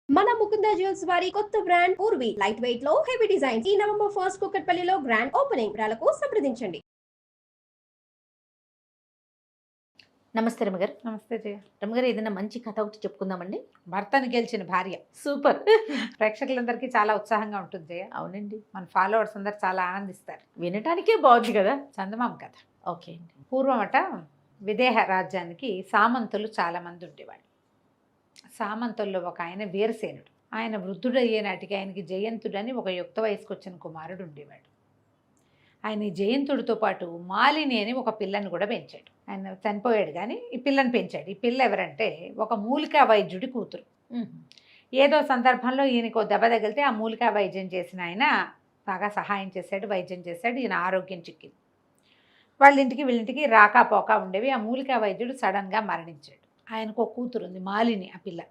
మన ముకుంద జ్యువెల్స్ వారి కొత్త బ్రాండ్ పూర్వి లైట్ వెయిట్ లో హెవీ డిజైన్స్ ఈ నవంబర్ 1 కుక్కట్పల్లిలో గ్రాండ్ ఓపెనింగ్ వివరాలకు సంప్రదించండి. నమస్తే రమగారు. నమస్తే జయ. రమగారు, ఏదైనా మంచి కథ ఒకటి చెప్పుకుందామండి. భర్తను గెలిచిన భార్య సూపర్. ప్రేక్షకులందరికీ చాలా ఉత్సాహంగా ఉంటుంది జయ. అవునండి, మన ఫాలోవర్స్ అందరు చాలా ఆనందిస్తారు. వినటానికే బాగుంది కదా. చందమామ కథ. ఓకే అండి. పూర్వమట విదేహ రాజ్యానికి సామంతులు చాలా మంది ఉండేవాడు. సామంతుల్లో ఒక ఆయన వీరసేనుడు. ఆయన వృద్ధుడు అయ్యే నాటికి ఆయనకి జయంతుడని ఒక యుక్త వయసుకు వచ్చిన కుమారుడు ఉండేవాడు. ఆయన ఈ జయంతుడితో పాటు మాలిని అని ఒక పిల్లని కూడా పెంచాడు. ఆయన చనిపోయాడు కానీ ఈ పిల్లని పెంచాడు. ఈ పిల్ల ఎవరంటే ఒక మూలికా వైద్యుడి కూతురు. ఏదో సందర్భంలో ఈయనకు దెబ్బ తగిలితే ఆ మూలికా వైద్యం చేసిన ఆయన బాగా సహాయం చేశాడు, వైద్యం చేశాడు. ఈయన ఆరోగ్యం చిక్కింది. వాళ్ళ ఇంటికి వీళ్ళింటికి రాకపోక ఉండేవి. ఆ మూలికా వైద్యుడు సడన్గా మరణించాడు. ఆయనకు ఒక కూతురు ఉంది, మాలిని. ఆ పిల్ల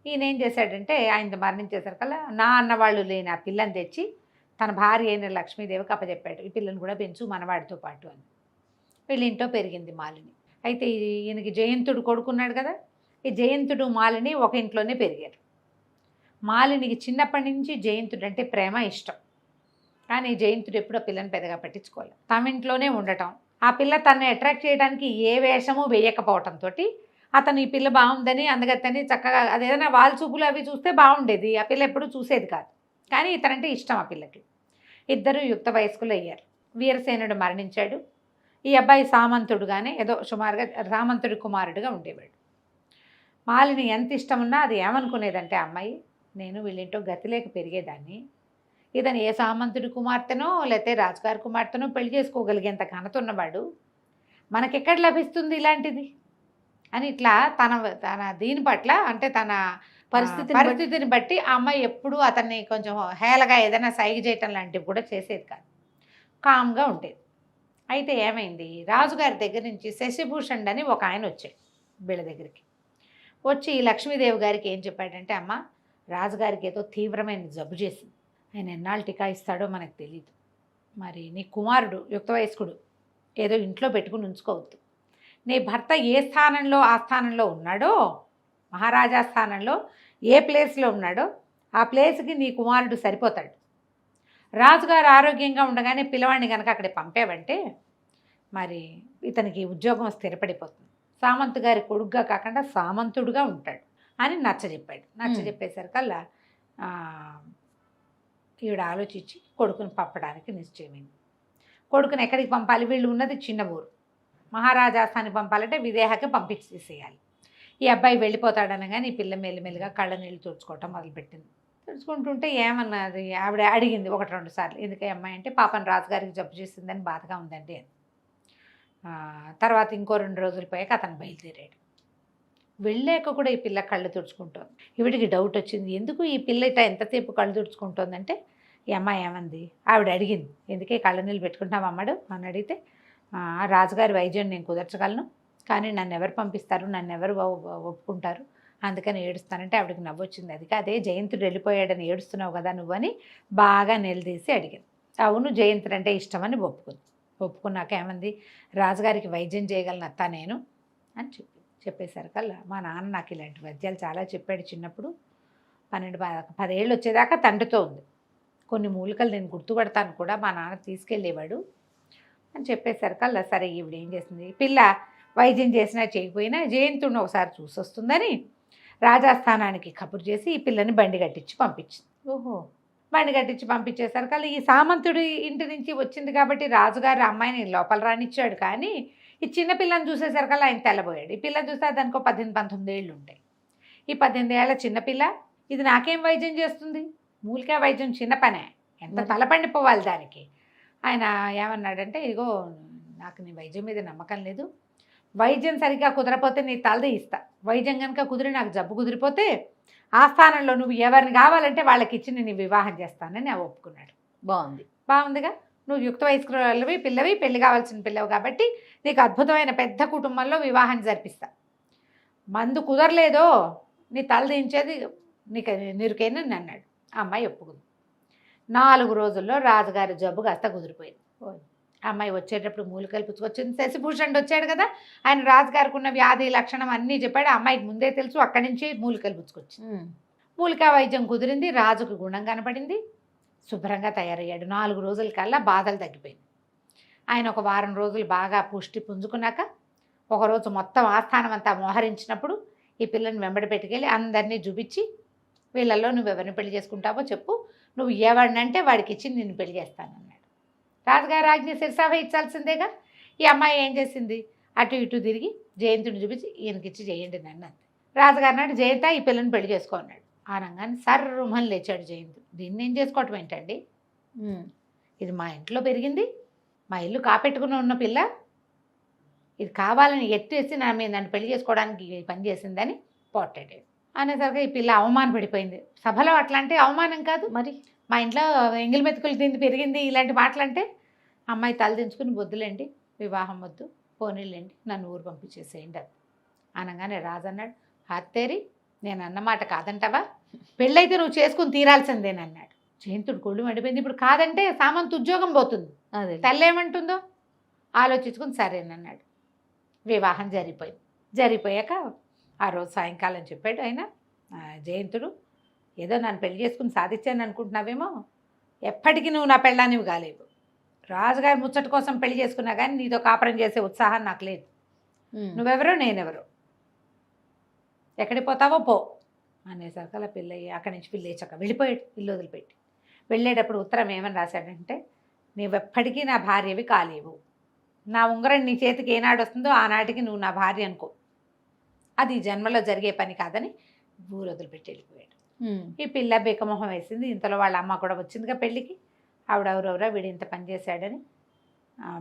ఈయన ఏం చేశాడంటే ఆయన మరణించేసరికల్లా నా అన్నవాళ్ళు లేని ఆ పిల్లని తెచ్చి తన భార్య అయిన లక్ష్మీదేవికి అప్పచెప్పాడు. ఈ పిల్లని కూడా పెంచు మనవాడితో పాటు అని. వీళ్ళ ఇంట్లో పెరిగింది మాలిని. అయితే ఈయనకి జయంతుడు కొడుకున్నాడు కదా. ఈ జయంతుడు మాలిని ఒక ఇంట్లోనే పెరిగారు. మాలినికి చిన్నప్పటి నుంచి జయంతుడు అంటే ప్రేమ, ఇష్టం. కానీ జయంతుడు ఎప్పుడు ఆ పిల్లని పెద్దగా పట్టించుకోలేదు. తమ ఇంట్లోనే ఉండటం, ఆ పిల్ల తనని అట్రాక్ట్ చేయడానికి ఏ వేషము వేయకపోవటంతో అతను ఈ పిల్ల బాగుందని అందుకని చక్కగా అదేదైనా వాళ్ళ చూపులు అవి చూస్తే బాగుండేది. ఆ పిల్ల ఎప్పుడు చూసేది కాదు. కానీ ఇతనంటే ఇష్టం ఆ పిల్లకి. ఇద్దరు యుక్త వయస్కులు అయ్యారు. వీరసేనుడు మరణించాడు. ఈ అబ్బాయి సామంతుడుగానే ఏదో సుమారుగా సామంతుడి కుమారుడుగా ఉండేవాడు. మాలిని ఎంత ఇష్టం ఉన్నా అది ఏమనుకునేదంటే అమ్మాయి, నేను వీళ్ళింటో గతి లేక పెరిగేదాన్ని, ఇతను ఏ సామంతుడి కుమార్తెనో లేకపోతే రాజుగారి కుమార్తెనో పెళ్లి చేసుకోగలిగేంత ఘనత ఉన్నవాడు, మనకెక్కడ లభిస్తుంది ఇలాంటిది అని ఇట్లా తన దీని పట్ల అంటే తన పరిస్థితిని బట్టి ఆ అమ్మాయి ఎప్పుడూ అతన్ని కొంచెం హేళగా ఏదైనా సైగ చేయటం లాంటివి కూడా చేసేది కాదు. కామ్గా ఉండేది. అయితే ఏమైంది, రాజుగారి దగ్గర నుంచి శశిభూషణ్ అని ఒక ఆయన వచ్చాడు వీళ్ళ దగ్గరికి. వచ్చి లక్ష్మీదేవి గారికి ఏం చెప్పాడంటే, అమ్మ, రాజుగారికి ఏదో తీవ్రమైన జబ్బు చేసింది, ఆయన ఎన్నాళ్ళు టీకా ఇస్తాడో మనకు తెలియదు, మరి నీ కుమారుడు యుక్త వయస్కుడు ఏదో ఇంట్లో పెట్టుకుని ఉంచుకోవద్దు, నీ భర్త ఏ స్థానంలో ఆ స్థానంలో ఉన్నాడో, మహారాజా స్థానంలో ఏ ప్లేస్లో ఉన్నాడో ఆ ప్లేస్కి నీ కుమారుడు సరిపోతాడు. రాజుగారు ఆరోగ్యంగా ఉండగానే పిల్లవాడిని కనుక అక్కడికి పంపేవంటే మరి ఇతనికి ఉద్యోగం స్థిరపడిపోతుంది, సామంతు గారి కొడుగ్గా కాకుండా సామంతుడుగా ఉంటాడు అని నచ్చజెప్పాడు. నచ్చజెప్పేసరికల్లా ఈవిడ ఆలోచించి కొడుకుని పంపడానికి నిశ్చయమైంది. కొడుకుని ఎక్కడికి పంపాలి, వీళ్ళు ఉన్నది చిన్న ఊరు, మహారాజాస్థానికి పంపాలంటే విదేహకి పంపించేసేయాలి. ఈ అబ్బాయి వెళ్ళిపోతాడనగానే ఈ పిల్ల మెల్లిమెల్లిగా కళ్ళ నీళ్ళు తుడుచుకోవటం మొదలుపెట్టింది. తుడుచుకుంటుంటే ఏమన్నది, ఆవిడ అడిగింది 1-2 సార్లు, ఎందుకు అమ్మాయి అంటే, పాపం రాజుగారికి జబ్బు చేసిందని బాధగా ఉందండి అని. తర్వాత ఇంకో 2 రోజులు పోయాక అతను బయలుదేరాడు. వెళ్ళాక కూడా ఈ పిల్ల కళ్ళు తుడుచుకుంటోంది. ఈవిడికి డౌట్ వచ్చింది, ఎందుకు ఈ పిల్ల ఇట్లా ఎంతసేపు కళ్ళు తుడుచుకుంటోందంటే, ఈ అమ్మాయి ఏమంది, ఆవిడ అడిగింది, ఎందుకే కళ్ళ నీళ్ళు పెట్టుకుంటాం అమ్మడు అని అడిగితే, రాజుగారి వైద్యం నేను కుదర్చగలను, కానీ నన్ను ఎవరు పంపిస్తారు, నన్ను ఎవరు ఒప్పుకుంటారు, అందుకని ఏడుస్తానంటే ఆవిడకి నవ్వొచ్చింది. అది కాదే, జయంతుడు వెళ్ళిపోయాడని ఏడుస్తున్నావు కదా నువ్వని బాగా నిలదీసి అడిగింది. అవును, జయంతుడు అంటే ఇష్టమని ఒప్పుకున్నాక ఏమంది, రాజుగారికి వైద్యం చేయగలను అత్త నేను అని చెప్పేసరికల్లా, మా నాన్న నాకు ఇలాంటి వైద్యాలు చాలా చెప్పాడు చిన్నప్పుడు, 12-10 ఏళ్ళు వచ్చేదాకా తండ్రితో ఉంది, కొన్ని మూలికలు నేను గుర్తుపడతాను కూడా, మా నాన్న తీసుకెళ్ళేవాడు అని చెప్పేసరికల్లా, సరే ఈవిడ ఏం చేసింది, పిల్ల వైద్యం చేసినా చేయకపోయినా జయంతుడిని ఒకసారి చూసొస్తుందని రాజాస్థానానికి కబురు చేసి ఈ పిల్లని బండి కట్టించి పంపించింది. బండి కట్టించి పంపించేసరికల్లా ఈ సామంతుడి ఇంటి నుంచి వచ్చింది కాబట్టి రాజుగారు అమ్మాయిని లోపల రానిచ్చాడు, కానీ ఈ చిన్న పిల్లని చూసేసరికల్లా ఆయన తెల్లబోయాడు. ఈ పిల్లని చూస్తే దానికో 18-19 ఏళ్ళు ఉంటాయి. ఈ 18 ఏళ్ల చిన్నపిల్ల ఇది నాకేం వైద్యం చేస్తుంది, మూలికా వైద్యం చిన్న పనే, ఎంత తలపండిపోవాలి దానికి. ఆయన ఏమన్నాడంటే, ఇగో నాకు నీ వైద్యం మీద నమ్మకం లేదు, వైద్యం సరిగ్గా కుదరపోతే నీ తలది ఇస్తా, వైద్యం కనుక కుదిరి నాకు జబ్బు కుదిరిపోతే ఆ స్థానంలో నువ్వు ఎవరిని కావాలంటే వాళ్ళకి ఇచ్చి నేను వివాహం చేస్తానని నేను ఒప్పుకున్నాడు. బాగుందిగా, నువ్వు యుక్త వయస్కులవి పిల్లవి, పెళ్లి కావాల్సిన పిల్లవి కాబట్టి నీకు అద్భుతమైన పెద్ద కుటుంబంలో వివాహాన్ని జరిపిస్తా, మందు కుదరలేదో నీ తల దించేది నీకు నిరుకేనని అన్నాడు. ఆ అమ్మాయి ఒప్పుకుంది. 4 రోజుల్లో రాజుగారి జబ్బు కాస్త కుదిరిపోయింది. అమ్మాయి వచ్చేటప్పుడు మూలికలు పుచ్చుకొచ్చింది. శశిభూషణ్ వచ్చాడు కదా, ఆయన రాజుగారికి ఉన్న వ్యాధి లక్షణం అన్నీ చెప్పాడు. అమ్మాయికి ముందే తెలుసు, అక్కడి నుంచి మూలికలు పుచ్చుకొచ్చింది. మూలికా వైద్యం కుదిరింది, రాజుకు గుణం కనపడింది, శుభ్రంగా తయారయ్యాడు. 4 రోజుల కల్లా బాధలు తగ్గిపోయింది. ఆయన ఒక వారం రోజులు బాగా పుష్టి పుంజుకున్నాక ఒకరోజు మొత్తం ఆస్థానం అంతా మోహరించినప్పుడు ఈ పిల్లని వెంబడి పెట్టుకెళ్ళి అందరినీ చూపించి, వీళ్ళల్లో నువ్వు ఎవరిని పెళ్లి చేసుకుంటావో చెప్పు, నువ్వు ఎవరినంటే వాడికి ఇచ్చి నిన్ను పెళ్లి చేస్తానన్నాడు. రాజుగారు ఆజ్ఞ శిరసావహించాల్సిందేగా. ఈ అమ్మాయి ఏం చేసింది, అటు ఇటు తిరిగి జయంతుడిని చూపించి ఈయనకిచ్చి చేయండి నన్ను అంది. రాజుగారు నాడు జయంత ఈ పిల్లని పెళ్లి చేసుకో అన్నాడు. అనగానే సర్రుమని లేచాడు జయంతుడు. దీన్ని ఏం చేసుకోవటం ఏంటండి, ఇది మా ఇంట్లో పెరిగింది, మా ఇల్లు కాపెట్టుకుని ఉన్న పిల్ల, ఇది కావాలని ఎత్తేసి నా మీద నన్ను పెళ్లి చేసుకోవడానికి పని చేసిందని పోట్లాడాడు. అనేసరికి ఈ పిల్ల అవమానపడిపోయింది. సభలో అట్లా అంటే అవమానం కాదు మరి, మా ఇంట్లో ఎంగిలి మెతుకులు తింది పెరిగింది ఇలాంటి మాటలంటే అమ్మాయి తలదించుకుని వద్దులేండి, వివాహం వద్దు, పోనీళ్ళండి, నన్ను ఊరు పంపించేసేయండి అది అనగానే రాజు అన్నాడు, హత్తేరి నేను అన్నమాట కాదంటావా, పెళ్ళైతే నువ్వు చేసుకుని తీరాల్సిందేనన్నాడు. జయంతుడు కొళ్ళు మండిపోయింది. ఇప్పుడు కాదంటే సామంతు ఉద్యోగం పోతుంది, అదే తల్లి ఏమంటుందో ఆలోచించుకుని సరేనన్నాడు. వివాహం జరిగిపోయింది. జరిగిపోయాక ఆ రోజు సాయంకాలం చెప్పాడు ఆయన, జయంతుడు ఏదో నన్ను పెళ్లి చేసుకుని సాధించాను అనుకుంటున్నావేమో, ఎప్పటికీ నువ్వు నా పెళ్ళానివి కాలేవు, రాజుగారి ముచ్చట కోసం పెళ్లి చేసుకున్నా కానీ నీతో కాపురం చేసే ఉత్సాహం నాకు లేదు, నువ్వెవరో నేనెవరో, ఎక్కడికి పోతావో పో అనేసరికి అలా పిల్లయ్యి అక్కడి నుంచి పిల్లేచాక వెళ్ళిపోయాడు. ఇల్లు వదిలిపెట్టి వెళ్ళేటప్పుడు ఉత్తరం ఏమని రాశాడంటే, నువ్వెప్పటికీ నా భార్యవి కాలేవు, నా ఉంగరం నీ చేతికి ఏనాడు వస్తుందో ఆనాటికి నువ్వు నా భార్య అనుకో, అది జన్మలో జరిగే పని కాదని ఊరు వదిలిపెట్టి వెళ్ళిపోయాడు. ఈ పిల్ల బేకమొహం వేసింది. ఇంతలో వాళ్ళ అమ్మ కూడా వచ్చిందిగా పెళ్ళికి. ఆవిడెవరెవరో వీడు ఇంత పని చేశాడని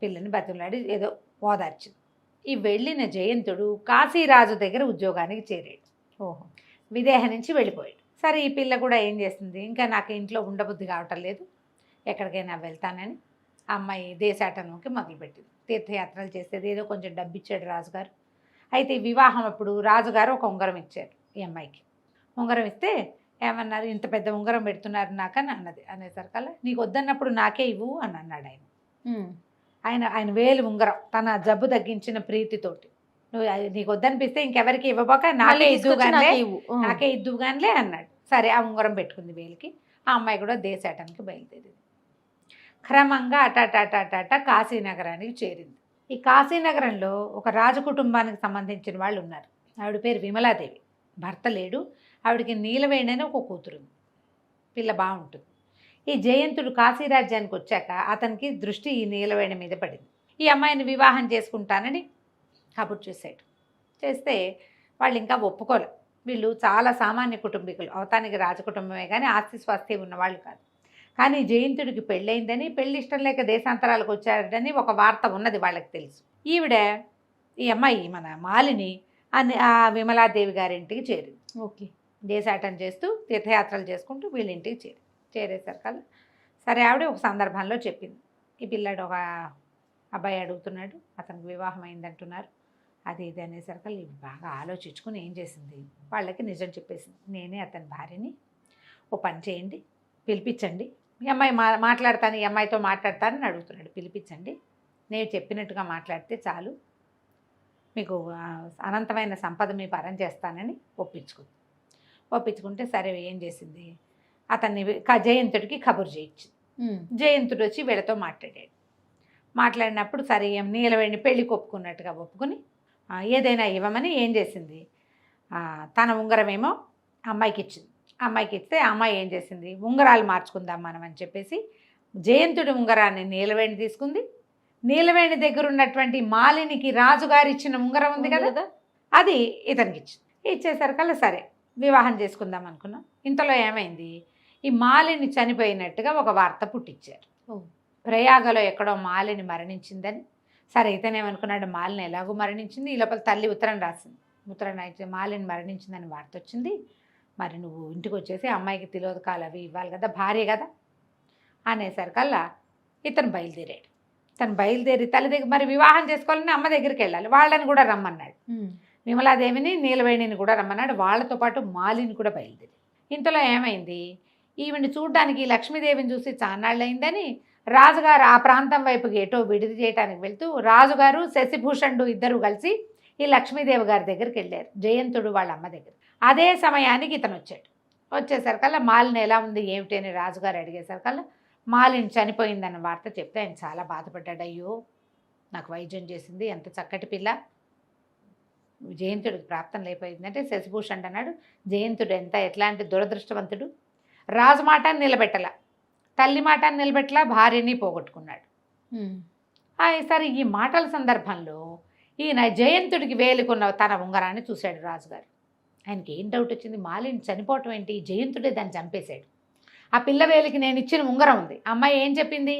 పిల్లని బతిమలాడి ఏదో ఓదార్చింది. ఈ వెళ్ళిన జయంతుడు కాశీరాజు దగ్గర ఉద్యోగానికి చేరాడు. ఓహో, విదేహ నుంచి వెళ్ళిపోయాడు. సరే ఈ పిల్ల కూడా ఏం చేస్తుంది, ఇంకా నాకు ఇంట్లో ఉండబుద్ధి కావటం లేదు, ఎక్కడికైనా వెళ్తానని అమ్మాయి దేశాటనంకి మొదలుపెట్టింది. తీర్థయాత్రలు చేసేది, ఏదో కొంచెం డబ్బు ఇచ్చాడు రాజుగారు. అయితే వివాహం అప్పుడు రాజుగారు ఒక ఉంగరం ఇచ్చారు ఈ అమ్మాయికి. ఉంగరం ఇస్తే ఏమన్నారు, ఇంత పెద్ద ఉంగరం పెడుతున్నారు నాకని అన్నది. అనేసరికల్లా నీకు వద్దన్నప్పుడు నాకే ఇవ్వు అని అన్నాడు ఆయన. ఆయన వేలు ఉంగరం తన జబ్బు తగ్గించిన ప్రీతితోటి, నువ్వు నీకు వద్దనిపిస్తే ఇంకెవరికి ఇవ్వబోక నాకే ఇద్దుగానిలే అన్నాడు. సరే ఆ ఉంగరం పెట్టుకుంది వేలికి. ఆ అమ్మాయి కూడా దేశాటానికి బయలుదేరింది. క్రమంగా అటాటాటాట కాశీనగరానికి చేరింది. ఈ కాశీనగరంలో ఒక రాజకుటుంబానికి సంబంధించిన వాళ్ళు ఉన్నారు. ఆవిడ పేరు విమలాదేవి, భర్త లేడు. ఆవిడకి నీలవేణి అని ఒక కూతురు ఉంది. పిల్ల బాగుంటుంది. ఈ జయంతుడు కాశీరాజ్యానికి వచ్చాక అతనికి దృష్టి ఈ నీలవేణి మీద పడింది. ఈ అమ్మాయిని వివాహం చేసుకుంటానని కబురు చేశాడు. చేస్తే వాళ్ళు ఇంకా ఒప్పుకోలే. వీళ్ళు చాలా సామాన్య కుటుంబీకులు, అవతానికి రాజకుటుంబమే కానీ ఆస్తి స్వాస్థ్యం ఉన్నవాళ్ళు కాదు. కానీ జయంతుడికి పెళ్ళయిందని, పెళ్ళి ఇష్టం లేక దేశాంతరాలకు వచ్చాడని ఒక వార్త ఉన్నది వాళ్ళకి తెలుసు. ఈవిడ ఈ అమ్మాయి మన మాలిని ఆ విమలాదేవి గారింటికి చేరింది. ఓకే, దేశాటం చేస్తూ తీర్థయాత్రలు చేసుకుంటూ వీళ్ళింటికి చేరేసరికల్లా సరే ఆవిడ ఒక సందర్భంలో చెప్పింది, ఈ పిల్లాడు ఒక అబ్బాయి అడుగుతున్నాడు, అతనికి వివాహం అయిందంటున్నారు, అది ఇది అనేసరికల్లా ఇవి బాగా ఆలోచించుకుని ఏం చేసింది, వాళ్ళకి నిజం చెప్పేసింది. నేనే అతని భార్యని, ఓ పని చేయండి, పిలిపించండి, ఈ అమ్మాయి మాట్లాడతాను, ఈ అమ్మాయితో మాట్లాడతానని అడుగుతున్నాడు. పిలిపించండి, నేను చెప్పినట్టుగా మాట్లాడితే చాలు, మీకు అనంతమైన సంపద మీ పరం చేస్తానని ఒప్పించుకుంటే సరే ఏం చేసింది, అతన్ని జయంతుడికి కబురు చేయించింది. జయంతుడు వచ్చి వీళ్ళతో మాట్లాడినప్పుడు సరే నీలవేణి పెళ్ళికి ఒప్పుకున్నట్టుగా ఒప్పుకుని ఏదైనా ఇవ్వమని ఏం చేసింది, తన ఉంగరమేమో అమ్మాయికి ఇచ్చింది. అమ్మాయికి ఇస్తే అమ్మాయి ఏం చేసింది, ఉంగరాలు మార్చుకుందాం మనం అని చెప్పేసి జయంతుడి ఉంగరాన్ని నీలవేణి తీసుకుంది. నీలవేణి దగ్గర ఉన్నటువంటి మాలినికి రాజుగారు ఇచ్చిన ఉంగరం ఉంది కదా, అది ఇతనికి ఇచ్చేసరికల్లా సరే వివాహం చేసుకుందాం అనుకున్నాం. ఇంతలో ఏమైంది, ఈ మాలిని చనిపోయినట్టుగా ఒక వార్త పుట్టించారు. ప్రయాగలో ఎక్కడో మాలిని మరణించిందని. సరే ఇతనేమనుకున్నాడు, మాలిని ఎలాగో మరణించింది, ఈ లోపల తల్లి ఉత్తరం రాసింది. ఉత్తరం రాసి మాలిని మరణించిందని వార్త వచ్చింది, మరి నువ్వు ఇంటికి వచ్చేసి అమ్మాయికి తిలోదకాలు అవి ఇవ్వాలి కదా, భార్య కదా అనేసరికల్లా ఇతను బయలుదేరాడు. తను బయలుదేరి తల్లి దగ్గర మరి వివాహం చేసుకోవాలని అమ్మ దగ్గరికి వెళ్ళాలి, వాళ్ళని కూడా రమ్మన్నాడు. విమలాదేవిని నీలవేణిని కూడా రమ్మన్నాడు, వాళ్ళతో పాటు మాలిని కూడా బయలుదేరి. ఇంతలో ఏమైంది, ఈవిని చూడ్డానికి లక్ష్మీదేవిని చూసి చాన్నాళ్ళు అయిందని రాజుగారు ఆ ప్రాంతం వైపుకి ఏటో విడిది చేయడానికి వెళ్తూ రాజుగారు శశిభూషణుడు ఇద్దరు కలిసి ఈ లక్ష్మీదేవి గారి దగ్గరికి వెళ్ళారు, జయంతుడు వాళ్ళ అమ్మ దగ్గర. అదే సమయానికి ఇతను వచ్చాడు. వచ్చేసరికల్లా మాలిని ఎలా ఉంది ఏమిటి అని రాజుగారు అడిగేసరికల్లా మాలిని చనిపోయిందన్న వార్త చెప్తే ఆయన చాలా బాధపడ్డాడు. అయ్యో నాకు వైద్యం చేసింది ఎంత చక్కటి పిల్ల, జయంతుడికి ప్రాప్తం లేకపోయిందంటే శశిభూషణ్ అన్నాడు జయంతుడు ఎట్లాంటి దురదృష్టవంతుడు, రాజు మాట నిలబెట్టలా, తల్లి మాట నిలబెట్టలా, భార్యని పోగొట్టుకున్నాడు. సరే ఈ మాటల సందర్భంలో ఈయన జయంతుడికి వేలుకున్న తన ఉంగరాన్ని చూశాడు రాజుగారు. ఆయనకి ఏం డౌట్ వచ్చింది, మాలిని చనిపోవటం ఏంటి, జయంతుడే దాన్ని చంపేశాడు. ఆ పిల్ల వేలికి నేను ఇచ్చిన ఉంగరం ఉంది. అమ్మాయి ఏం చెప్పింది,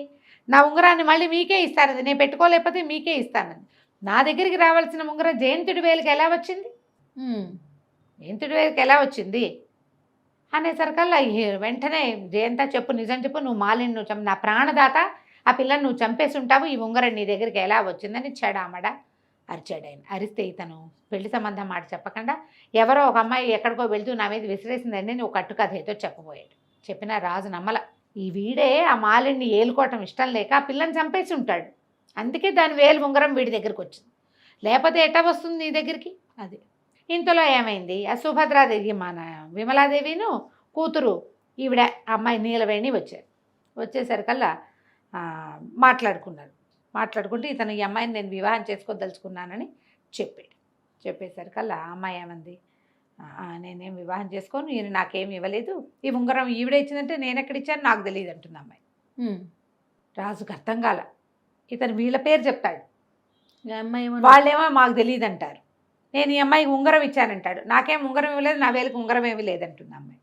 నా ఉంగరాన్ని మళ్ళీ మీకే ఇస్తానది, నేను పెట్టుకోలేకపోతే మీకే ఇస్తానది. నా దగ్గరికి రావాల్సిన ఉంగరం జయంతుడి వేలికి ఎలా వచ్చింది, జయంతుడి వేలికి ఎలా వచ్చింది అనేసరికల్లా వెంటనే జయంత చెప్పు, నిజం చెప్పు, నువ్వు మాలిని నువ్వు నా ప్రాణదాత, ఆ పిల్లని నువ్వు చంపేసి ఉంటావు, ఈ ఉంగరం నీ దగ్గరికి ఎలా వచ్చిందని చెడామడ అరిచాడు ఆయన. అరిస్తే ఇతను పెళ్లి సంబంధం మాట చెప్పకుండా ఎవరో ఒక అమ్మాయి ఎక్కడికో వెళ్తూ నా మీద విసిరేసిందని నువ్వు కట్టుకథ ఏదో చెప్పబోయాడు. చెప్పినా రాజు నమ్మల. ఈ వీడే ఆ మాలిని ఏలుకోవటం ఇష్టం లేక ఆ పిల్లని చంపేసి ఉంటాడు, అందుకే దాని వేలు ఉంగరం వీడి దగ్గరికి వచ్చింది, లేకపోతే ఎట్టా వస్తుంది నీ దగ్గరికి. అది ఇంతలో ఏమైంది, ఆ సుభద్రాదేవి మన విమలాదేవిను కూతురు ఈవిడ అమ్మాయి నీలవేణి వచ్చారు. వచ్చేసరికల్లా మాట్లాడుకుంటే ఇతను ఈ అమ్మాయిని నేను వివాహం చేసుకోదలుచుకున్నానని చెప్పేసరికల్లా అమ్మాయి ఏమంది, నేనేం వివాహం చేసుకోను, ఈయన నాకేమి ఇవ్వలేదు, ఈ ఉంగరం ఈవిడ ఇచ్చిందంటే నేను ఎక్కడిచ్చాను నాకు తెలియదు అంటుంది అమ్మాయి. రాజుకు అర్థం కాల. ఇతను వీళ్ళ పేరు చెప్తాడు, వాళ్ళేమో మాకు తెలియదు అంటారు, నేను ఈ అమ్మాయికి ఉంగరం ఇచ్చానంటాడు, నాకేం ఉంగరం ఇవ్వలేదు, నా వేలికి ఉంగరం ఏమీ లేదంటుంది అమ్మాయి.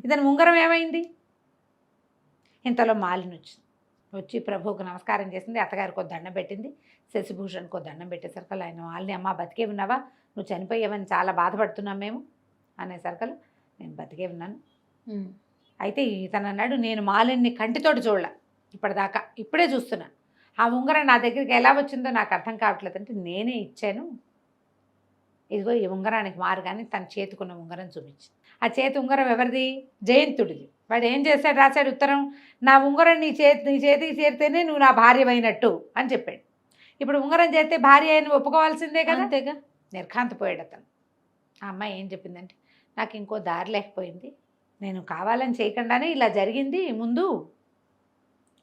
ఇతను ఉంగరం ఏమైంది, ఇంతలో మాలిని వచ్చి ప్రభువుకు నమస్కారం చేసింది, అత్తగారికి దండం పెట్టింది, శశిభూషణ్కి దండం పెట్టేసరికల్ ఆయన వాళ్ళని అమ్మ బతికే ఉన్నావా, నువ్వు చనిపోయావని చాలా బాధపడుతున్నాం మేము అనేసరికల్ నేను బతికే ఉన్నాను. అయితే ఇతను అన్నాడు నేను మాలిని కంటితోటి చూడలే ఇప్పటిదాకా, ఇప్పుడే చూస్తున్నా, ఆ ఉంగరం నా దగ్గరికి ఎలా వచ్చిందో నాకు అర్థం కావట్లేదు అంటే నేనే ఇచ్చాను, ఇదిగో ఈ ఉంగరానికి మారుగానే తన చేతికున్న ఉంగరం చూపించింది. ఆ చేతి ఉంగరం ఎవరిది, జయంతుడిది. వాడు ఏం చేశాడు, రాశాడు ఉత్తరం, నా ఉంగరం నీ చేతికి చేరితేనే నువ్వు నా భార్య అయినట్టు అని చెప్పాడు. ఇప్పుడు ఉంగరం చేస్తే భార్య అయిన ఒప్పుకోవాల్సిందే కదా, అంతేగా. నిర్ఘాంతపోయాడు అతను. ఆ అమ్మాయి ఏం చెప్పిందంటే నాకు ఇంకో దారి లేకపోయింది, నేను కావాలని చేయకుండానే ఇలా జరిగింది, ముందు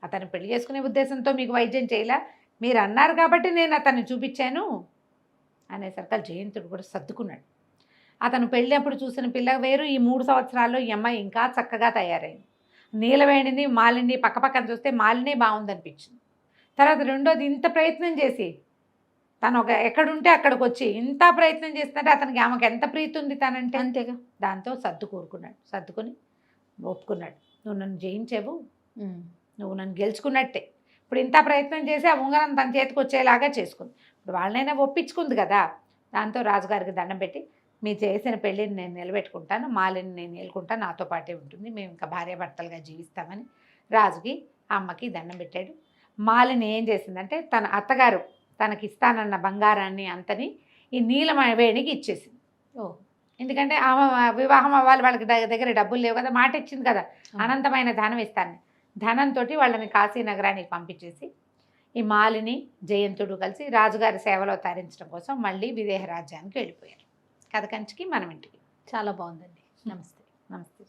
అతను పెళ్లి చేసుకునే ఉద్దేశంతో మీకు వైద్యం చేయలే, మీరు అన్నారు కాబట్టి నేను అతన్ని చూపించాను అనేసరికి జయంతుడు కూడా సర్దుకున్నాడు. అతను పెళ్ళినప్పుడు చూసిన పిల్ల వేరు, ఈ 3 సంవత్సరాల్లో ఈ అమ్మాయి ఇంకా చక్కగా తయారైంది. నీలవేణిని మాలిని పక్కపక్కన చూస్తే మాలినే బాగుందనిపించింది. తర్వాత రెండోది ఇంత ప్రయత్నం చేసి తను ఎక్కడుంటే అక్కడికి వచ్చి ఇంత ప్రయత్నం చేస్తుంటే అతనికి ఆమెకు ఎంత ప్రీతి ఉంది తనంటే, అంతేగా. దాంతో సర్దుకుని ఒప్పుకున్నాడు, నువ్వు నన్ను జయించావు, నువ్వు నన్ను గెలుచుకున్నట్టే, ఇప్పుడు ఇంత ప్రయత్నం చేసి ఆ ఉంగరం తన చేతికి వచ్చేలాగా చేసుకుంది, ఇప్పుడు వాళ్ళనైనా ఒప్పించుకుంది కదా. దాంతో రాజుగారికి దండం పెట్టి మీరు చేసిన పెళ్ళిని నేను నిలబెట్టుకుంటాను, మాలిని నేను నిలుకుంటాను, నాతో పాటే ఉంటుంది, మేము ఇంకా భార్యాభర్తలుగా జీవిస్తామని రాజుకి అమ్మకి దండం పెట్టాడు. మాలిని ఏం చేసిందంటే తన అత్తగారు తనకి ఇస్తానన్న బంగారాన్ని అంతని ఈ నీలవేణికి ఇచ్చేసింది. ఎందుకంటే ఆమె వివాహం అవ్వాలి, వాళ్ళకి దగ్గర డబ్బులు లేవు కదా, మాట ఇచ్చింది కదా, అనంతమైన ధనం ఇస్తాను. ధనంతో వాళ్ళని కాశీ నగరానికి పంపించేసి ఈ మాలిని జయంతుడు కలిసి రాజుగారి సేవలో తరించడం కోసం మళ్ళీ విదేహ రాజ్యానికి వెళ్ళిపోయారు. కథ కంచికి మనం ఇంటికి. చాలా బాగుందండి. నమస్తే. నమస్తే.